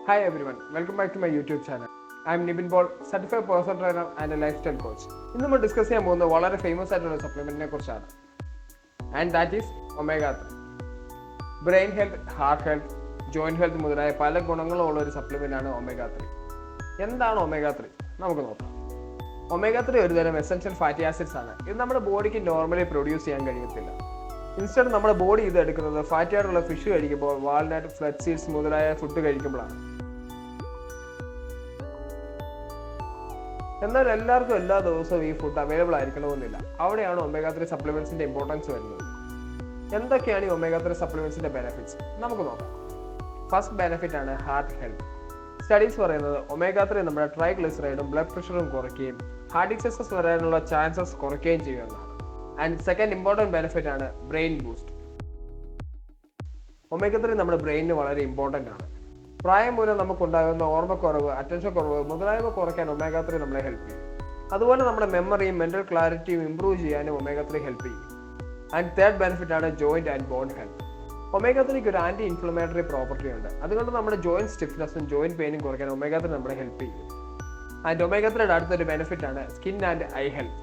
Hi everyone, welcome back to my YouTube channel. I am Nibin Paul, certified personal trainer and a lifestyle coach. ഇന്ന് നമ്മൾ discuss ചെയ്യാൻ പോകുന്നത് വളരെ famous ആയിട്ടുള്ള സപ്ലിമെന്റിനെ കുറിച്ചാണ്. And that is omega 3. Brain health, heart health, joint health മുതലായ പല ഗുണങ്ങളുള്ള ഒരു സപ്ലിമെന്റ് ആണ് ഒമേഗ 3. എന്താണ് ഒമേഗ 3? നമുക്ക് നോക്കാം. ഒമേഗ 3 ഒരു തരം എസെൻഷ്യൽ ഫാറ്റി ആസിഡ്സ് ആണ്. ഇത് നമ്മുടെ ബോഡിക്ക് നോർമലി പ്രൊഡ്യൂസ് ചെയ്യാൻ കഴിയത്തില്ല. ഇൻസ്റ്റഡ് നമ്മുടെ ബോഡി ഇത് എടുക്കുന്നത് ഫാറ്റി ആയിട്ടുള്ള ഫിഷ് കഴിക്കുമ്പോൾ, വാൾനട്ട്, ഫ്ലഡ് സീഡ്സ് മുതലായ ഫുഡ് കഴിക്കുമ്പോഴാണ്. എന്നാൽ എല്ലാവർക്കും എല്ലാ ദിവസവും ഈ ഫുഡ് അവൈലബിൾ ആയിരിക്കണമെന്നില്ല. അവിടെയാണ് ഒമേഗ 3 സപ്ലിമെന്റ്സിന്റെ ഇമ്പോർട്ടൻസ് വരുന്നത്. എന്തൊക്കെയാണ് ഈ ഒമേഗ 3 സപ്ലിമെന്റ്സിന്റെ ബെനിഫിറ്റ്സ്? നമുക്ക് നോക്കാം. ഫസ്റ്റ് ബെനിഫിറ്റ് ആണ് ഹാർട്ട് ഹെൽത്ത്. സ്റ്റഡീസ് പറയുന്നത് ഒമേഗ 3 നമ്മുടെ ട്രൈഗ്ലിസറൈഡും ബ്ലഡ് പ്രഷറും കുറയ്ക്കുകയും ഹാർട്ട് ഡിസീസസ് വരാനുള്ള ചാൻസസ് കുറയ്ക്കുകയും ചെയ്യുന്നതാണ്. ആൻഡ് സെക്കൻഡ് ഇമ്പോർട്ടൻറ്റ് ബെനിഫിറ്റ് ആണ് ബ്രെയിൻ ബൂസ്റ്റ്. ഒമേഗ 3 നമ്മുടെ ബ്രെയിനിന് വളരെ ഇമ്പോർട്ടൻ്റ് ആണ്. പ്രായം മൂലം നമുക്കുണ്ടാകുന്ന ഓർമ്മക്കുറവ്, അറ്റൻഷൻ കുറവ് മുതലായവ കുറയ്ക്കാൻ ഒമേഗ 3 നമ്മളെ ഹെൽപ്പ് ചെയ്യും. അതുപോലെ നമ്മുടെ മെമ്മറിയും മെന്റൽ ക്ലാരിറ്റിയും ഇംപ്രൂവ് ചെയ്യാനും ഒമേഗ 3 ഹെൽപ്പ് ചെയ്യും. ആൻഡ് തേർഡ് ബെനിഫിറ്റ് ആണ് joint and bone health. Omega 3ക്ക് ഒരു ആന്റി ഇൻഫ്ലമേറ്ററി പ്രോപ്പർട്ടി ഉണ്ട്. അതുകൊണ്ട് നമ്മുടെ ജോയിന്റ് സ്റ്റിഫ്നെസ്സും ജോയിന്റ് പെയിനും കുറയ്ക്കാൻ ഒമേഗ 3 നമ്മളെ ഹെൽപ്പ് ചെയ്യും. ആൻഡ് ഒമേഗ 3യുടെ അടുത്തൊരു ബെനിഫിറ്റ് ആണ് skin and I health.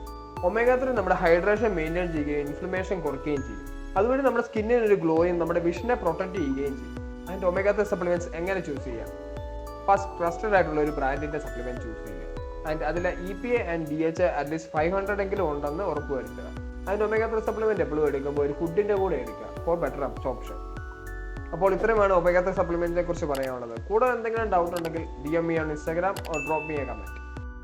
Omega 3 നമ്മുടെ ഹൈഡ്രേഷൻ മെയിൻറ്റെയിൻ ചെയ്യുകയും ഇൻഫ്ലമേഷൻ കുറയ്ക്കുകയും ചെയ്യും. അതുവഴി നമ്മുടെ സ്കിന്നിന് ഒരു ഗ്ലോയും നമ്മുടെ വിഷനെ പ്രൊട്ടക്ട് ചെയ്യുകയും ചെയ്യും. ആൻഡ് ഒമേഗ 3 സപ്ലിമെന്റ്സ് എങ്ങനെ ചൂസ് ചെയ്യാം? ഫസ്റ്റ്, ട്രസ്റ്റഡ് ആയിട്ടുള്ള ഒരു ബ്രാൻഡിന്റെ സപ്ലിമെന്റ് ചൂസ് ചെയ്യുക. ആൻഡ് അതിൽ EPA ആൻഡ് DHA അറ്റ്ലീസ്റ്റ് 500 എങ്കിലും ഉണ്ടെന്ന് ഉറപ്പുവരുത്തുക. ആൻഡ് ഒമേഗ 3 സപ്ലിമെന്റ് എപ്പോഴും എടുക്കുമ്പോൾ ഒരു ഫുഡിന്റെ കൂടെ എടുക്കുക ഫോർ ബെറ്റർ അബ്സോർപ്ഷൻ. അപ്പോൾ ഇത്രയുമാണ് ഒമേഗ 3 സപ്ലിമെന്റിനെ കുറിച്ച് പറയാനുള്ളത്. കൂടുതൽ എന്തെങ്കിലും ഡൗട്ട് ഉണ്ടെങ്കിൽ DM me on Instagram or drop me a comment.